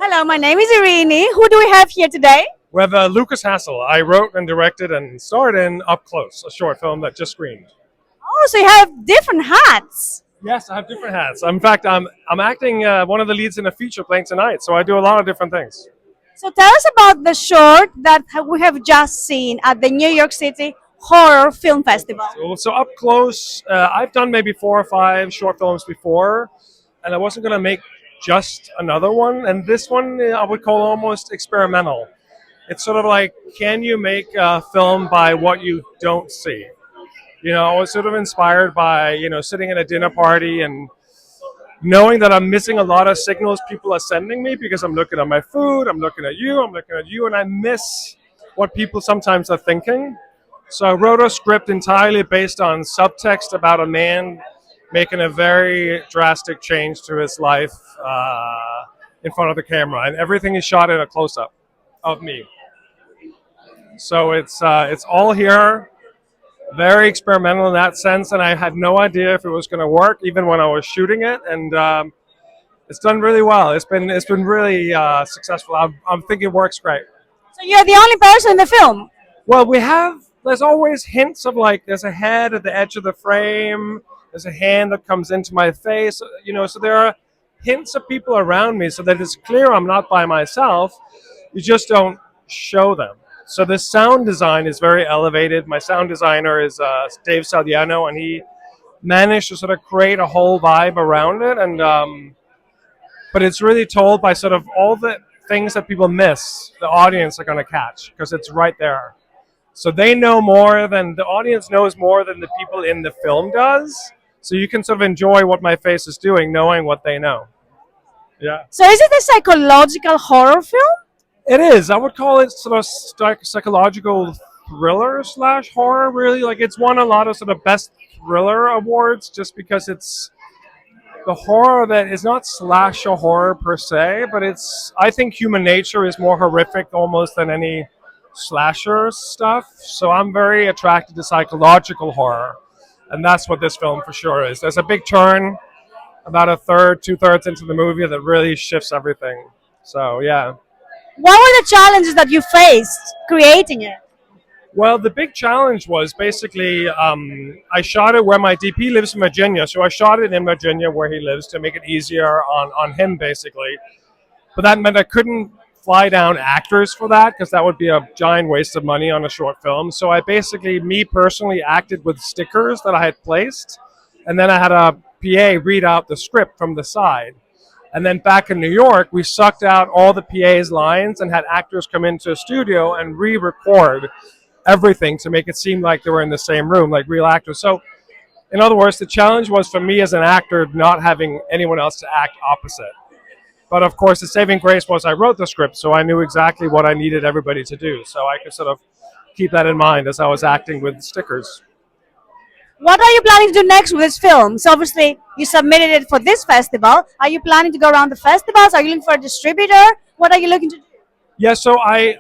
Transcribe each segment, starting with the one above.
Hello, my name is Eirini. Who do we have here today? We have Lukas Hassel. I wrote and directed and starred in Up Close, a short film that just screened. Oh, so you have different hats. Yes, I have different hats. In fact, I'm acting one of the leads in a feature playing tonight, so I do a lot of different things. So tell us about the short that we have just seen at the New York City Horror Film Festival. So Up Close, I've done maybe 4 or 5 short films before, and I wasn't going to make just another one. And this one I would call almost experimental. It's sort of like, can you make a film by what you don't see? I was sort of inspired by, sitting at a dinner party and knowing that I'm missing a lot of signals people are sending me because I'm looking at my food, I'm looking at you, and I miss what people sometimes are thinking. So I wrote a script entirely based on subtext about a man making a very drastic change to his life in front of the camera, and everything is shot in a close-up of me. So it's all here, very experimental in that sense, and I had no idea if it was going to work even when I was shooting it, and it's done really well. It's been really successful. I'm thinking it works great. So you're the only person in the film. Well, there's always hints of there's a head at the edge of the frame, there's a hand that comes into my face, so there are hints of people around me so that it's clear I'm not by myself. You just don't show them. So the sound design is very elevated. My sound designer is Dave Saliano, and he managed to sort of create a whole vibe around it. And but it's really told by sort of all the things that people miss, the audience are going to catch because it's right there. So the audience knows more than the people in the film does. So you can sort of enjoy what my face is doing, knowing what they know. Yeah. So is it a psychological horror film? It is. I would call it sort of psychological thriller / horror, really. It's won a lot of sort of best thriller awards just because it's the horror that is not slasher horror per se, but I think human nature is more horrific almost than any slasher stuff. So I'm very attracted to psychological horror, and that's what this film for sure is. There's a big turn about a third, 2/3 into the movie that really shifts everything. So yeah. What were the challenges that you faced creating it? Well, the big challenge was basically I shot it where my DP lives in Virginia. So I shot it in Virginia where he lives to make it easier on him, basically. But that meant I couldn't fly down actors for that because that would be a giant waste of money on a short film. So I basically, me personally, acted with stickers that I had placed. And then I had a PA read out the script from the side. And then back in New York, we sucked out all the PA's lines and had actors come into a studio and re-record everything to make it seem like they were in the same room, like real actors. So, in other words, the challenge was for me as an actor not having anyone else to act opposite. But of course, the saving grace was I wrote the script, so I knew exactly what I needed everybody to do. So I could sort of keep that in mind as I was acting with stickers. What are you planning to do next with this film? So obviously you submitted it for this festival. Are you planning to go around the festivals? Are you looking for a distributor? What are you looking to do? Yeah, so I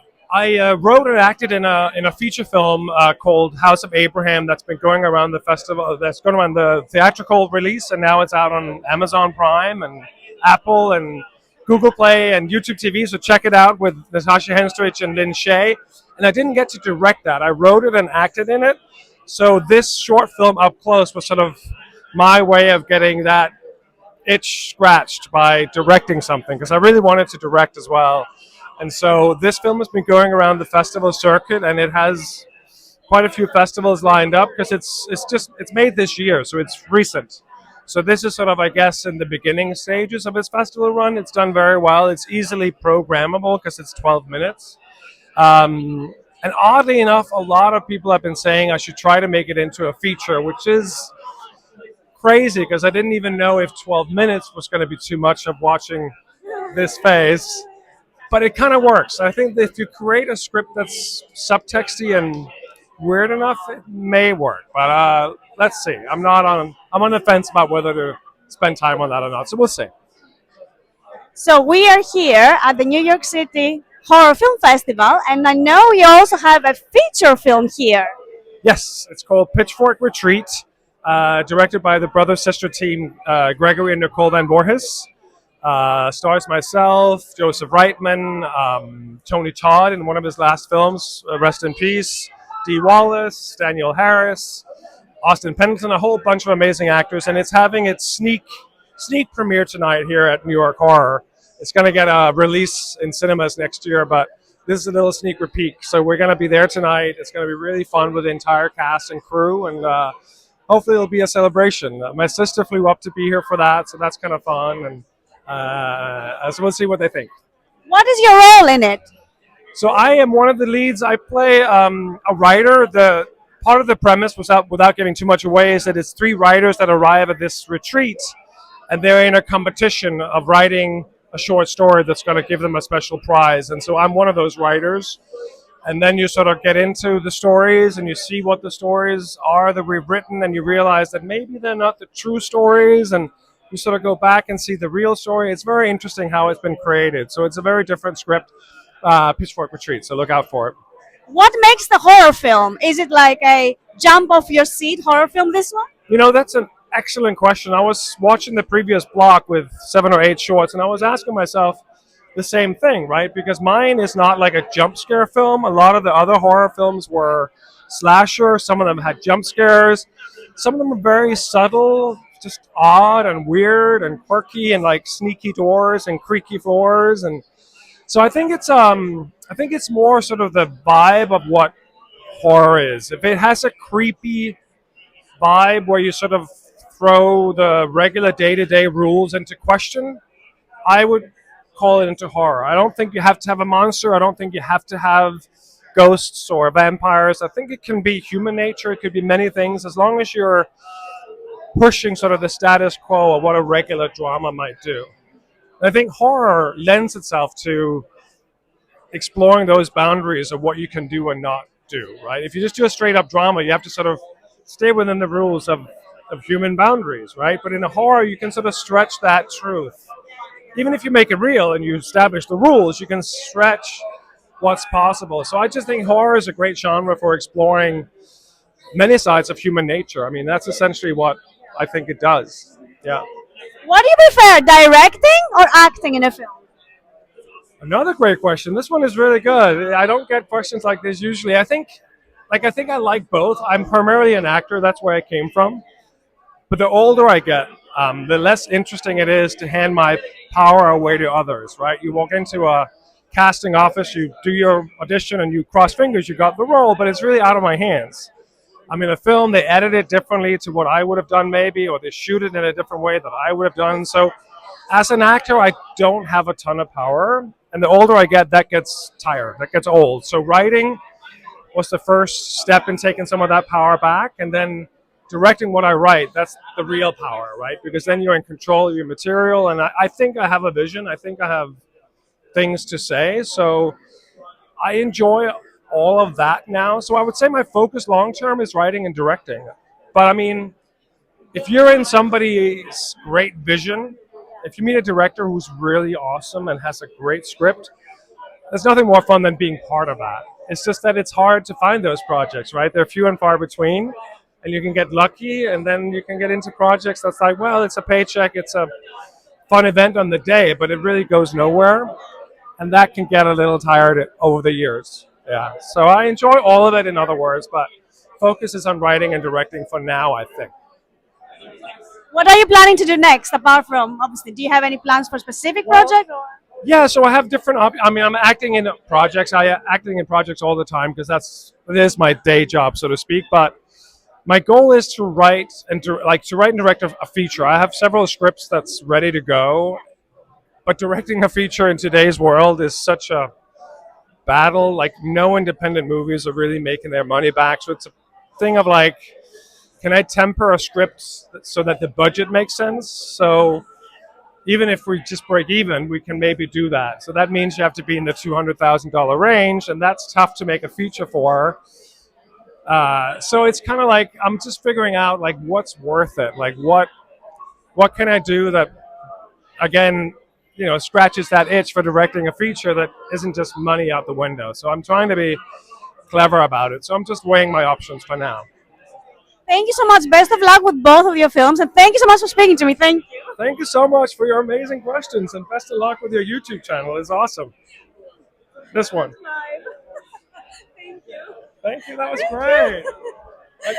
wrote and acted in a feature film called House of Abraham that's been going around the festival. That's going around the theatrical release, and now it's out on Amazon Prime and Apple and Google Play and YouTube TV. So check it out with Natasha Henstridge and Lynn Shea. And I didn't get to direct that. I wrote it and acted in it. So this short film, Up Close, was sort of my way of getting that itch scratched by directing something, because I really wanted to direct as well. And so this film has been going around the festival circuit, and it has quite a few festivals lined up because it's made this year, so it's recent. So this is sort of, I guess, in the beginning stages of its festival run. It's done very well. It's easily programmable because it's 12 minutes. And oddly enough, a lot of people have been saying I should try to make it into a feature, which is crazy because I didn't even know if 12 minutes was going to be too much of watching this face. But it kind of works. I think that if you create a script that's subtexty and weird enough, it may work. But let's see. I'm on the fence about whether to spend time on that or not. So we'll see. So we are here at the New York City Horror Film Festival, and I know you also have a feature film here. Yes, it's called Pitchfork Retreat, directed by the brother-sister team Gregory and Nicole Van Voorhis. Stars myself, Joseph Reitman, Tony Todd in one of his last films, rest in peace, Dee Wallace, Daniel Harris, Austin Pendleton, a whole bunch of amazing actors, and it's having its sneak premiere tonight here at New York Horror. It's going to get a release in cinemas next year, but this is a little sneak peek. So we're going to be there tonight. It's going to be really fun with the entire cast and crew, and hopefully it'll be a celebration. My sister flew up to be here for that, so that's kind of fun, and so we'll see what they think. What is your role in it? So I am one of the leads. I play a writer. The part of the premise, without giving too much away, is that it's three writers that arrive at this retreat, and they're in a competition of writing a short story that's going to give them a special prize. And so I'm one of those writers. And then you sort of get into the stories and you see what the stories are that we've written, and you realize that maybe they're not the true stories, and you sort of go back and see the real story. It's very interesting how it's been created. So it's a very different script, Pitchfork Retreat, so look out for it. What makes the horror film? Is it like a jump off your seat horror film, this one? You know, that's an excellent question. I was watching the previous block with 7 or 8 shorts, and I was asking myself the same thing, right? Because mine is not like a jump scare film. A lot of the other horror films were slasher. Some of them had jump scares. Some of them were very subtle, just odd and weird and quirky, and like sneaky doors and creaky floors. And so I think it's more sort of the vibe of what horror is. If it has a creepy vibe where you sort of throw the regular day-to-day rules into question, I would call it into horror. I don't think you have to have a monster. I don't think you have to have ghosts or vampires. I think it can be human nature. It could be many things, as long as you're pushing sort of the status quo of what a regular drama might do. And I think horror lends itself to exploring those boundaries of what you can do and not do, right? If you just do a straight up drama, you have to sort of stay within the rules of human boundaries, right? But in a horror, you can sort of stretch that truth. Even if you make it real and you establish the rules, you can stretch what's possible. So I just think horror is a great genre for exploring many sides of human nature. I mean, that's essentially what I think it does. Yeah. What do you prefer, directing or acting in a film? Another great question. This one is really good. I don't get questions like this usually. I think I like both. I'm primarily an actor. That's where I came from. But the older I get, the less interesting it is to hand my power away to others, right? You walk into a casting office, you do your audition, and you cross fingers, you got the role, but it's really out of my hands. I mean, a film, they edit it differently to what I would have done maybe, or they shoot it in a different way that I would have done. So as an actor, I don't have a ton of power. And the older I get, that gets tired, that gets old. So writing was the first step in taking some of that power back. And then directing what I write, that's the real power, right? Because then you're in control of your material. And I think I have a vision. I think I have things to say. So I enjoy all of that now. So I would say my focus long term is writing and directing. But I mean, if you're in somebody's great vision, if you meet a director who's really awesome and has a great script, there's nothing more fun than being part of that. It's just that it's hard to find those projects, right? They're few and far between, and you can get lucky, and then you can get into projects that's like, well, it's a paycheck, it's a fun event on the day, but it really goes nowhere, and that can get a little tired over the years. Yeah, so I enjoy all of it, in other words, but focus is on writing and directing for now, I think. What are you planning to do next, apart from, obviously, do you have any plans for a specific project? Or? Yeah, so I have different. I mean, I'm acting in projects. Acting in projects all the time because it is my day job, so to speak. But my goal is to write and direct a feature. I have several scripts that's ready to go, but directing a feature in today's world is such a battle. Like, no independent movies are really making their money back. So it's a thing of like, can I temper a script so that the budget makes sense? So even if we just break even, we can maybe do that. So that means you have to be in the $200,000 range, and that's tough to make a feature for. So it's kind of like I'm just figuring out like what's worth it. Like what can I do that, again, scratches that itch for directing a feature that isn't just money out the window. So I'm trying to be clever about it. So I'm just weighing my options for now. Thank you so much. Best of luck with both of your films, and thank you so much for speaking to me. Thank you. Thank you so much for your amazing questions, and best of luck with your YouTube channel. It's awesome. This one. Thank you. Thank you. That was great. Like,